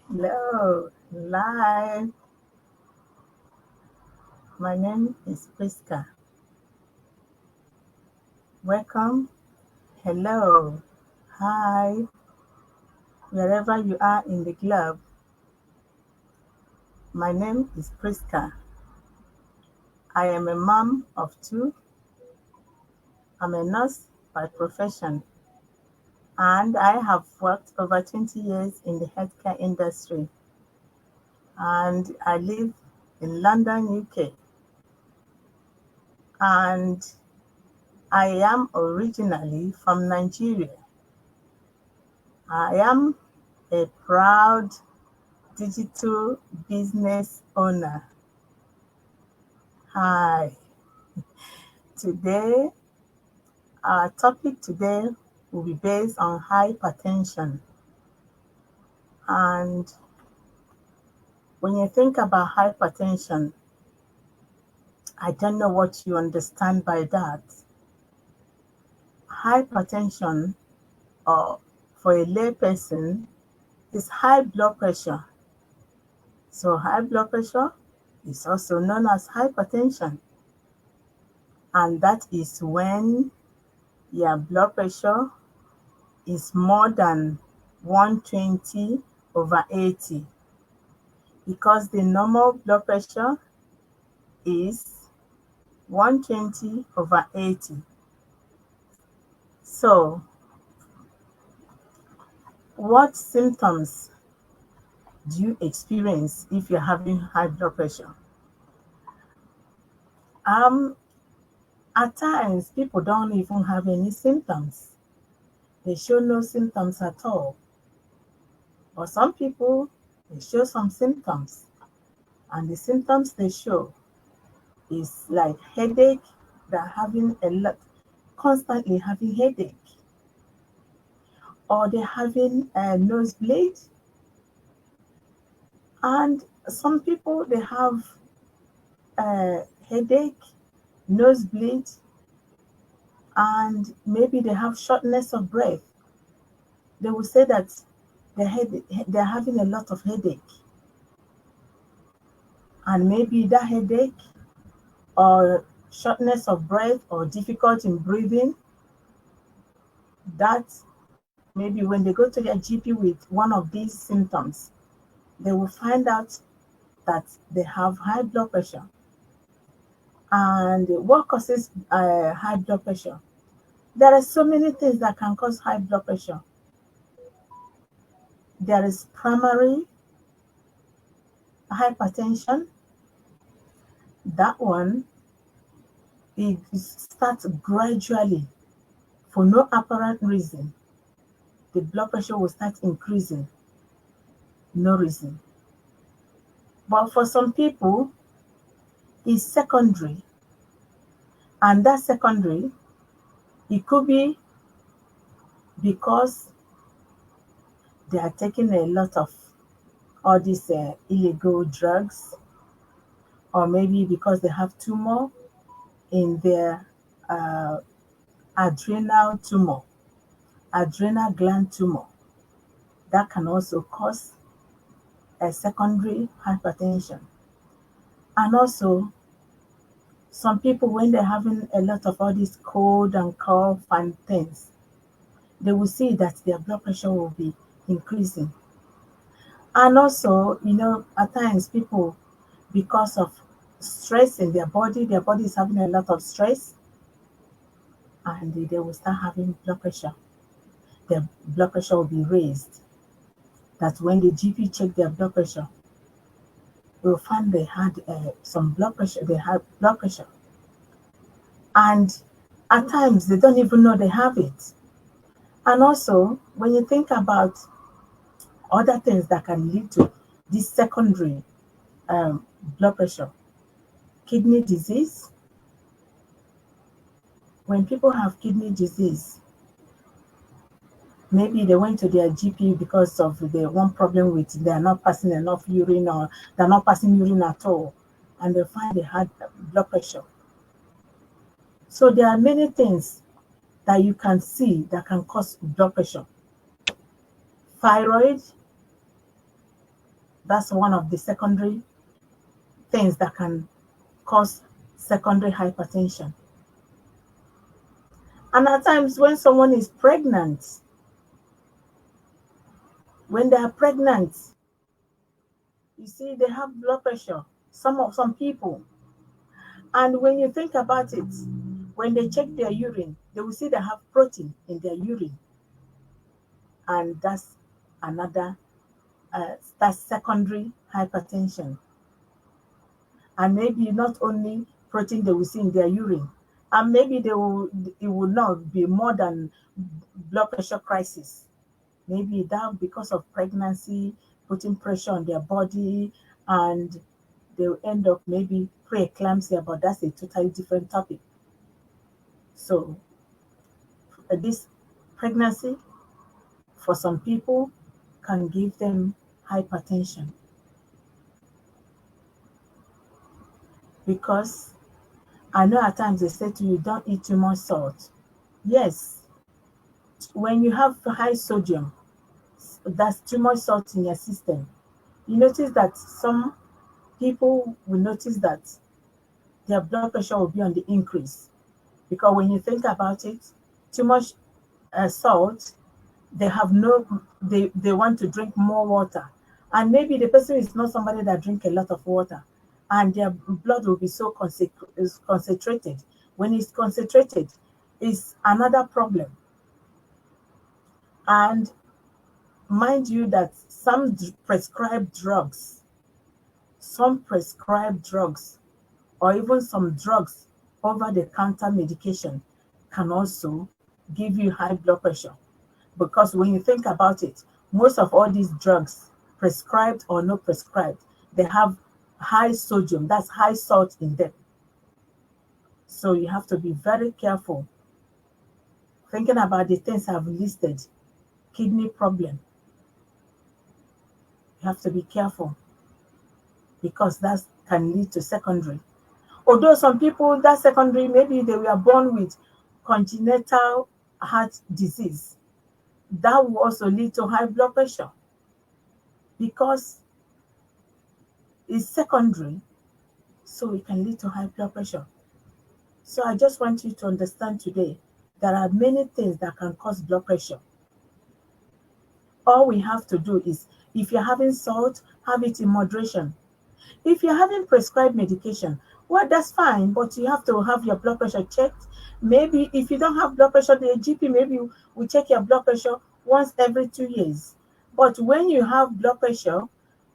Hello, live. My name is Priska. Welcome. Hello. Hi. Wherever you are in the globe, my name is Priska. I am a mom of two. I'm a nurse by profession, and I have worked over 20 years in the healthcare industry. And I live in London, UK. And I am originally from Nigeria. I am a proud digital business owner. Hi. Today, our topic today will be based on hypertension. And when you think about hypertension, I don't know what you understand by that. Hypertension, or for a layperson, is high blood pressure. So, high blood pressure is also known as hypertension. And that is when your blood pressure is more than 120 over 80 because the normal blood pressure is 120 over 80. So, what symptoms do you experience if you're having high blood pressure? Um, at times, people don't even have any symptoms. They show no symptoms at all. But some people, they show some symptoms, and the symptoms they show is like headache. They're having a lot, constantly having headache, or they're having a nosebleed. And some people they have headache, nosebleed, and maybe they have shortness of breath. They will say that they're having a lot of headache, and maybe that headache or shortness of breath or difficulty in breathing, that maybe when they go to their GP with one of these symptoms, they will find out that they have high blood pressure. And what causes high blood pressure? There are so many things that can cause high blood pressure. There is primary hypertension. That one, it starts gradually for no apparent reason. The blood pressure will start increasing, no reason. But for some people, it's secondary. And that secondary, it could be because they are taking a lot of all these illegal drugs, or maybe because they have tumor in their uh, adrenal tumor, adrenal gland tumor. That can also cause a secondary hypertension. And also, some people, when they're having a lot of all these cold and cough and things, they will see that their blood pressure will be increasing. And also, at times people, because of stress in their body is having a lot of stress, and they will start having blood pressure. Their blood pressure will be raised. That when the GP check their blood pressure, will find they had some blood pressure. They had blood pressure, and at times they don't even know they have it. And also, when you think about other things that can lead to this secondary blood pressure, kidney disease. When people have kidney disease, maybe they went to their GP because of the one problem with they're not passing enough urine, or they're not passing urine at all, and they find they had blood pressure. So there are many things that you can see that can cause blood pressure. Thyroid, That's one of the secondary things that can cause secondary hypertension. And at times when someone is pregnant, when they are pregnant, you see they have blood pressure. Some people. And when you think about it, when they check their urine, they will see they have protein in their urine. And another, that's secondary hypertension. And maybe not only protein they will see in their urine, and maybe it will not be more than blood pressure crisis. Maybe that because of pregnancy, putting pressure on their body, and they'll end up maybe preeclampsia, but that's a totally different topic. So this pregnancy for some people can give them hypertension because I know at times they say to you, don't eat too much salt. Yes, when you have high sodium, that's too much salt in your system. You notice that some people will notice that their blood pressure will be on the increase because when you think about it, too much salt, they want to drink more water, and maybe the person is not somebody that drink a lot of water, and their blood will be so concentrated. When it's concentrated, it's another problem. And mind you that some prescribed drugs, or even some drugs over the counter medication can also give you high blood pressure. Because when you think about it, most of all these drugs, prescribed or not prescribed, they have high sodium, that's high salt in them. So you have to be very careful. Thinking about the things I've listed, kidney problem, you have to be careful because that can lead to secondary. Although some people, that secondary, maybe they were born with congenital heart disease, that will also lead to high blood pressure because it's secondary, so it can lead to high blood pressure. So I just want you to understand today, there are many things that can cause blood pressure. All we have to do is, if you're having salt, have it in moderation. If you're having prescribed medication, well, that's fine, but you have to have your blood pressure checked. Maybe if you don't have blood pressure, the GP maybe will check your blood pressure once every 2 years. But when you have blood pressure,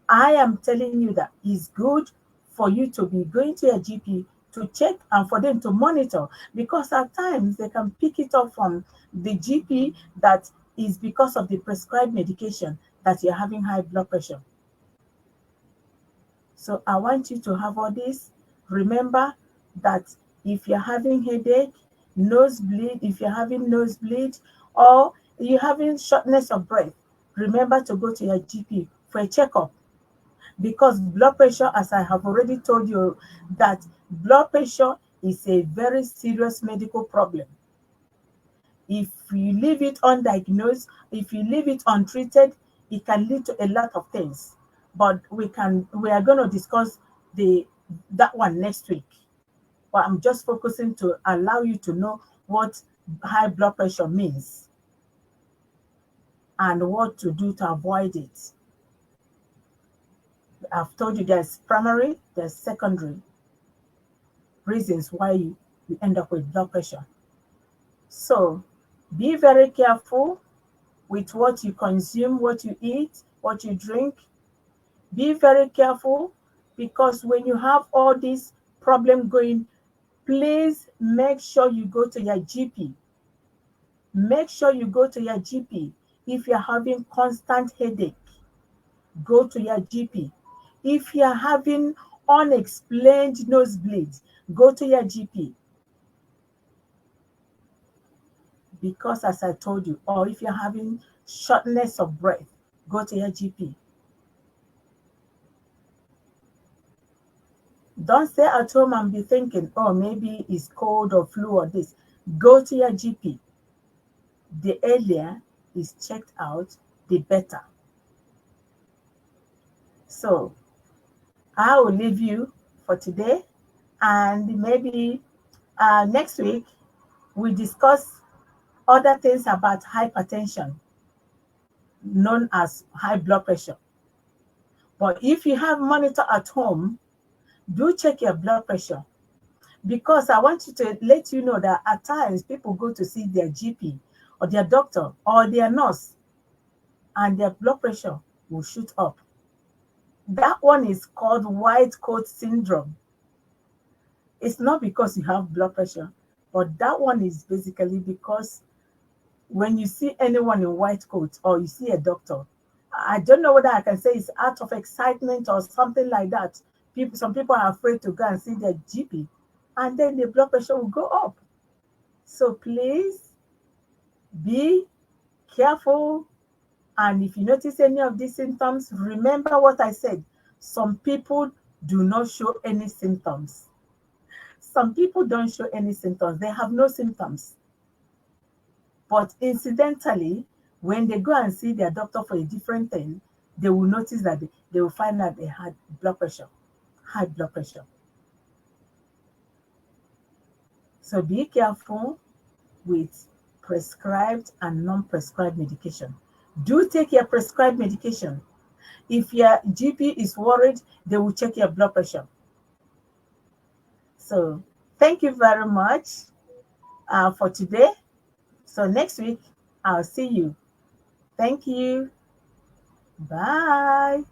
I am telling you that it's good for you to be going to your GP to check and for them to monitor, because at times they can pick it up from the GP that is because of the prescribed medication that you're having high blood pressure. So I want you to have all this. Remember that if you're having headache, nosebleed, if you're having nosebleed, or you're having shortness of breath, remember to go to your GP for a checkup. Because blood pressure, as I have already told you, that blood pressure is a very serious medical problem. If you leave it undiagnosed, if you leave it untreated, it can lead to a lot of things. But we are going to discuss that one next week. But I'm just focusing to allow you to know what high blood pressure means and what to do to avoid it. I've told you there's primary, there's secondary reasons why you end up with blood pressure. So be very careful with what you consume, what you eat, what you drink. Be very careful because when you have all this problem going, please make sure you go to your GP. Make sure you go to your GP. If you're having constant headache, go to your GP. If you're having unexplained nosebleed, go to your GP. Because as I told you, or if you're having shortness of breath, go to your GP. Don't stay at home and be thinking, oh, maybe it's cold or flu or this. Go to your GP. The earlier it's checked out, the better. So I will leave you for today, and maybe next week we discuss other things about hypertension, known as high blood pressure. But if you have monitor at home, do check your blood pressure, because I want you to let you know that at times people go to see their GP or their doctor or their nurse, and their blood pressure will shoot up. That one is called white coat syndrome. It's not because you have blood pressure, but that one is basically because when you see anyone in white coat or you see a doctor, I don't know whether I can say it's out of excitement or something like that. Some people are afraid to go and see their GP, and then the blood pressure will go up. So please be careful. And if you notice any of these symptoms, remember what I said. Some people do not show any symptoms. Some people don't show any symptoms. They have no symptoms. But incidentally, when they go and see their doctor for a different thing, they will notice that they will find that they had blood pressure, high blood pressure. So be careful with prescribed and non-prescribed medication. Do take your prescribed medication. If your GP is worried, they will check your blood pressure. So thank you very much for today. So next week, I'll see you. Thank you. Bye.